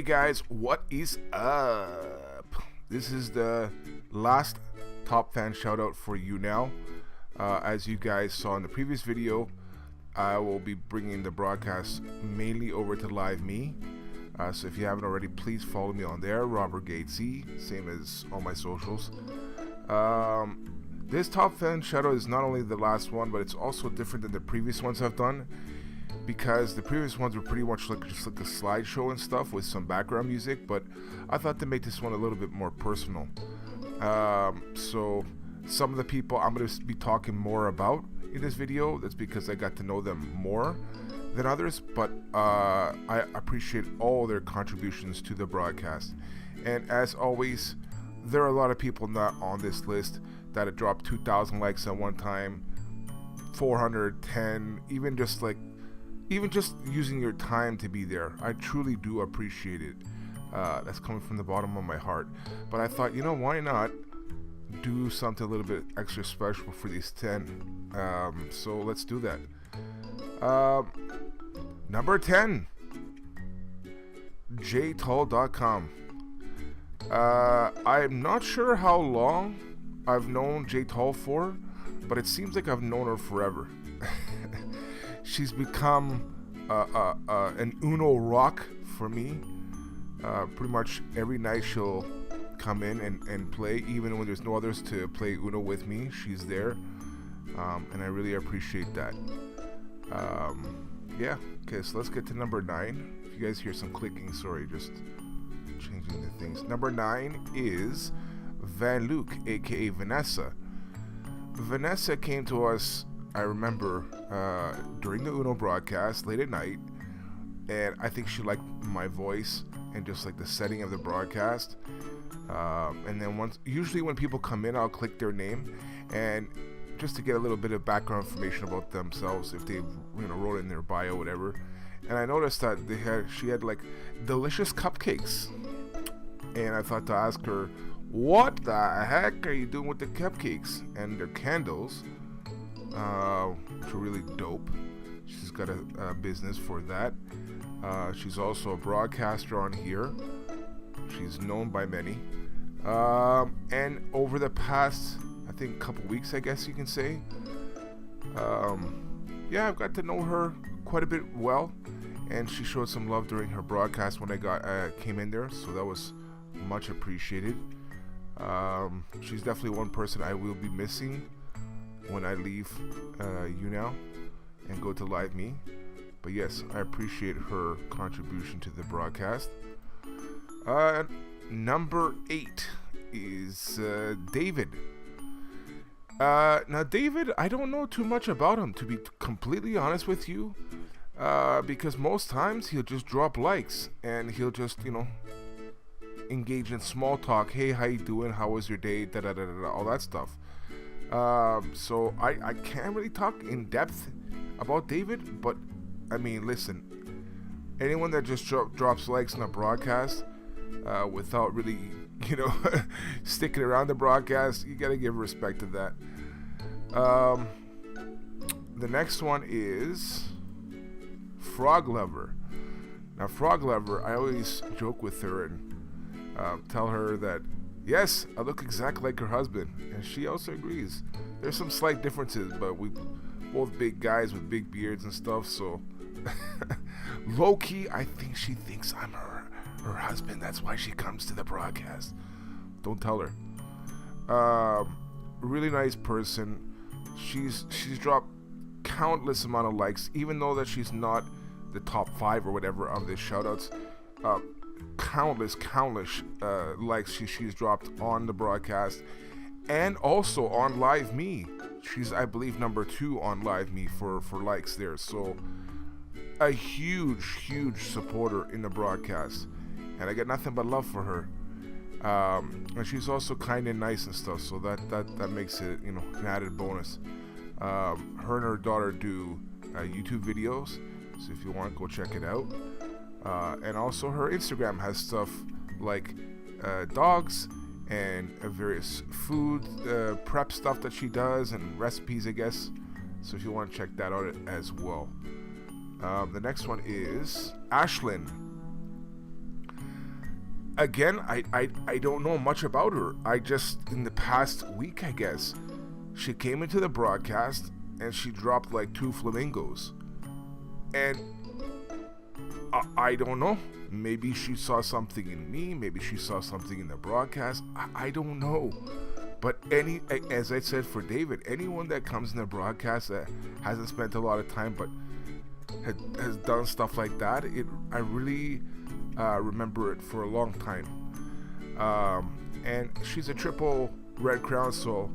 guys, what is up? This is the last top fan shout out for Younow. As you guys saw in the previous video, I will be bringing the broadcast mainly over to Live Me. So if you haven't already, please follow me on there, Robert Gatesy, same as all my socials. This top fan shout out is not only the last one, but it's also different than the previous ones I've done, because the previous ones were pretty much just like a slideshow and stuff with some background music, but I thought to make this one a little bit more personal. So some of the people I'm going to be talking more about in this video, that's because I got to know them more than others, but I appreciate all their contributions to the broadcast. And as always, there are a lot of people not on this list that have dropped 2,000 likes at one time, 410, even just using your time to be there. I truly do appreciate it. That's coming from the bottom of my heart. But I thought, why not do something a little bit extra special for these 10? So let's do that. Number 10, jtall.com. I'm not sure how long I've known J-Tall for, but it seems like I've known her forever. She's become an Uno rock for me. Pretty much every night she'll come in and play, even when there's no others to play Uno with me. She's there, and I really appreciate that. Yeah, okay, so let's get to number 9. If you guys hear some clicking, sorry, just changing the things. Number 9 is Van Luke, aka Vanessa. Vanessa came to us, I remember, during the Uno broadcast late at night, and I think she liked my voice and just like the setting of the broadcast. And then usually when people come in, I'll click their name, and just to get a little bit of background information about themselves, if they wrote in their bio, whatever. And I noticed that she had like delicious cupcakes, and I thought to ask her, what the heck are you doing with the cupcakes? And their candles, which are really dope. She's got a business for that. She's also a broadcaster on here. She's known by many. And over the past, I think, couple weeks, I guess you can say, yeah, I've got to know her quite a bit well, and she showed some love during her broadcast when I came in there, so that was much appreciated. She's definitely one person I will be missing when I leave Younow and go to Live Me. But yes, I appreciate her contribution to the broadcast. Number 8 is David. Now David, I don't know too much about him, to be completely honest with you, because most times he'll just drop likes and he'll just, engage in small talk. Hey, how you doing? How was your day? Da da da da, all that stuff. So I can't really talk in depth about David, but I mean, listen, anyone that just drops likes on a broadcast without really, sticking around the broadcast, you gotta give respect to that. The next one is Frog Lover. Now, Frog Lover, I always joke with her and tell her that, yes, I look exactly like her husband, and she also agrees. There's some slight differences, but we both big guys with big beards and stuff, so low-key, I think she thinks I'm her husband. That's why she comes to the broadcast. Don't tell her. Really nice person. She's dropped countless amount of likes, even though that she's not the top 5 or whatever of the shoutouts. Countless likes she's dropped on the broadcast, and also on Live Me. She's, I believe, number 2 on Live Me for likes there. So a huge supporter in the broadcast, and I get nothing but love for her. And she's also kind and nice and stuff, so that makes it, an added bonus. Her and her daughter do YouTube videos, so if you want, go check it out. And also her Instagram has stuff like dogs and various food prep stuff that she does, and recipes, I guess. So if you want to check that out as well. The next one is Ashland. again, I don't know much about her. I just, in the past week, I guess, she came into the broadcast and she dropped like 2 flamingos. And I don't know. Maybe she saw something in me. Maybe she saw something in the broadcast. I don't know. But as I said for David, anyone that comes in the broadcast that hasn't spent a lot of time but has done stuff like that, I really remember it for a long time. And she's a triple Red Crown, so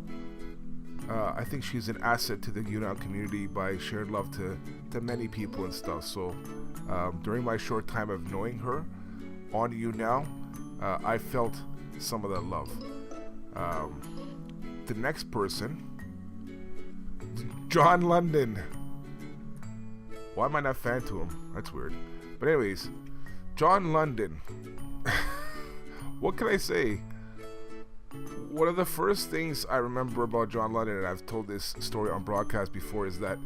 I think she's an asset to the Younow community by sharing love to many people and stuff. So during my short time of knowing her on Younow, I felt some of that love. The next person, John London. Why am I not fan to him? That's weird. But anyways, John London. What can I say? One of the first things I remember about John London, and I've told this story on broadcast before, is that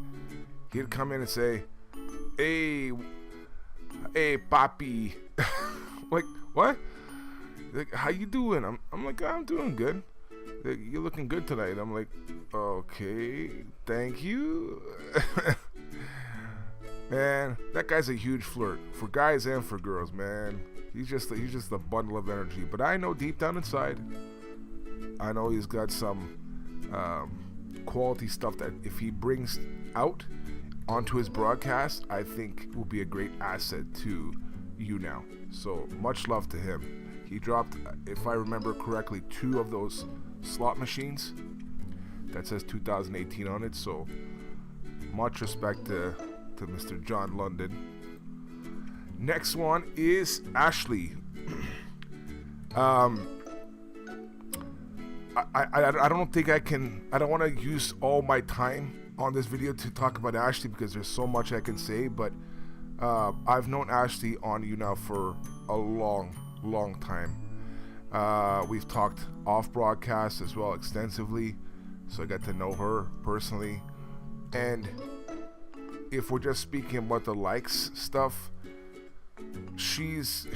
he'd come in and say, hey, papi. Like, what? Like, how you doing? I'm like, I'm doing good. Like, you're looking good tonight. I'm like, okay, thank you. Man, that guy's a huge flirt for guys and for girls, man. He's just a bundle of energy. But I know deep down inside, I know he's got some quality stuff that if he brings out onto his broadcast, I think will be a great asset to Younow. So much love to him. He dropped, if I remember correctly, 2 of those slot machines that says 2018 on it. So much respect to Mr. John London. Next one is Ashley. I don't think I don't want to use all my time on this video to talk about Ashley because there's so much I can say, but I've known Ashley on Younow for a long time. We've talked off broadcast as well extensively, so I got to know her personally. And if we're just speaking about the likes stuff, she's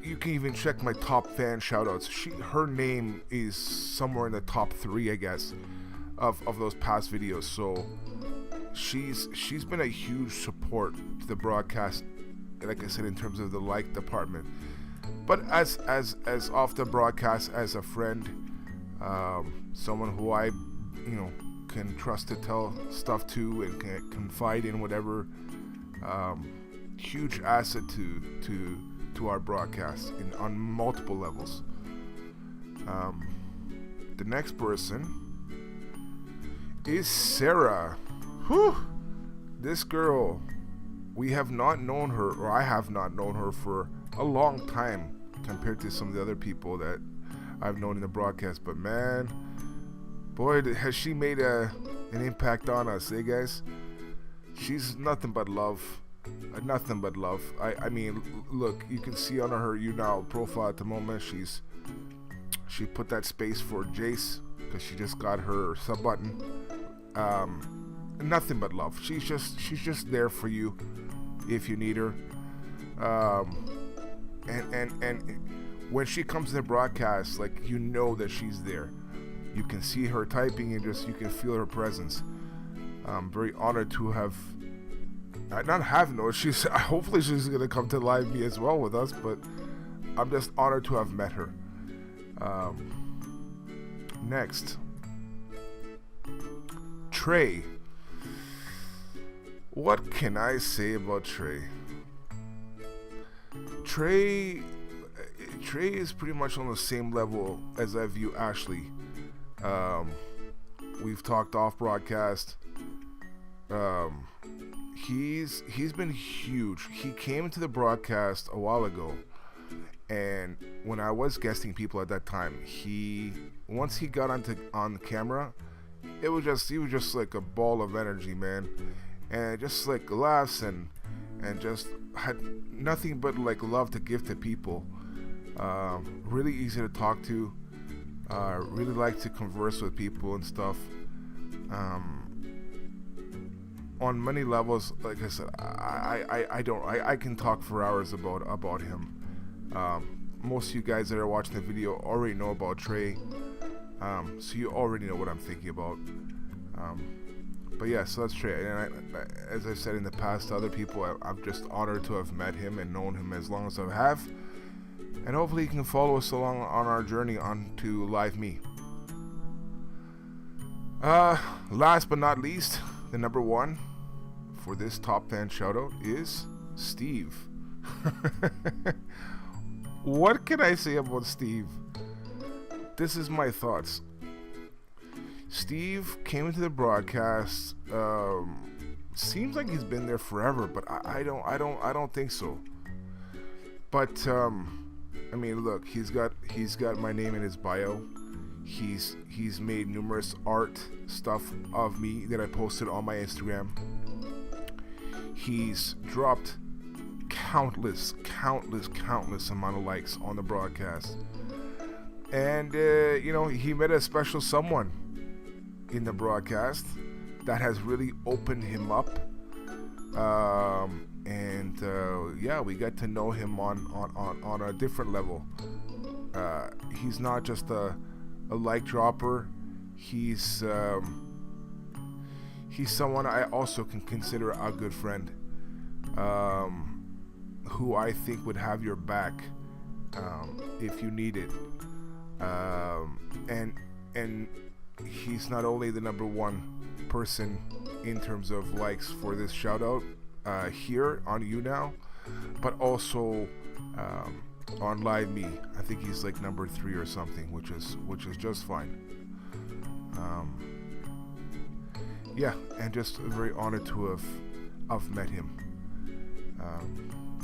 you can even check my top fan shoutouts. Her name is somewhere in the top 3, I guess, of those past videos. So she's been a huge support to the broadcast, like I said, in terms of the like department. But as off the broadcast, as a friend, someone who I can trust to tell stuff to and can confide in whatever, huge asset to our broadcast on multiple levels. The next person is Sarah. Whew! This girl, we have not known her, or I have not known her for a long time compared to some of the other people that I've known in the broadcast. But man, boy, has she made an impact on us, eh, guys? She's nothing but love. Nothing but love. I mean, look, you can see on her Younow profile at the moment, she put that space for Jace because she just got her sub button. Nothing but love. She's just there for you if you need her. And when she comes to the broadcast, like, you know that she's there. You can see her typing and you can feel her presence. I'm very honored to have. Hopefully she's gonna come to live me as well with us, but I'm just honored to have met her. Next, Trey. What can I say about Trey? Trey is pretty much on the same level as I view Ashley. We've talked off broadcast. He's been huge. He came to the broadcast a while ago, and when I was guesting people at that time, once he got on the camera, he was just like a ball of energy, man, and just like laughs and just had nothing but like love to give to people. Really easy to talk to. Really like to converse with people and stuff. On many levels, like I said, I can talk for hours about him. most of you guys that are watching the video already know about Trey, so you already know what I'm thinking about. But yeah, so that's Trey, and as I said in the past to other people, I'm just honored to have met him and known him as long as I have, and hopefully he can follow us along on our journey onto Live Me. Last but not least, the number one for this top fan shoutout is Steve. What can I say about Steve? This is my thoughts. Steve came into the broadcast. Seems like he's been there forever, but I don't think so. But I mean, look, he's got my name in his bio. He's made numerous art stuff of me that I posted on my Instagram. He's dropped countless amount of likes on the broadcast, and he met a special someone in the broadcast that has really opened him up, and we got to know him on a different level. He's not just a like dropper. He's someone I also can consider a good friend, who I think would have your back if you need it. And he's not only the number one person in terms of likes for this shout out here on Younow, but also on Live Me. I think he's like number 3 or something, which is just fine. And just very honored to have met him.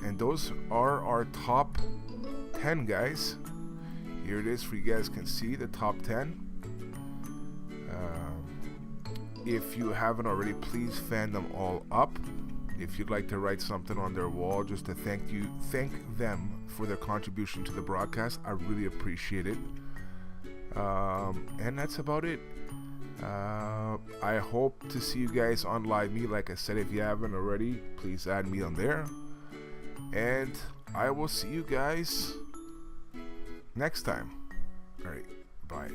And those are our top 10, guys. Here it is for you guys can see the top 10. If you haven't already, please fan them all up. If you'd like to write something on their wall just to thank them for their contribution to the broadcast, I really appreciate it. And that's about it. I hope to see you guys on Live Me. Like I said, if you haven't already, please add me on there. And I will see you guys next time. All right, bye.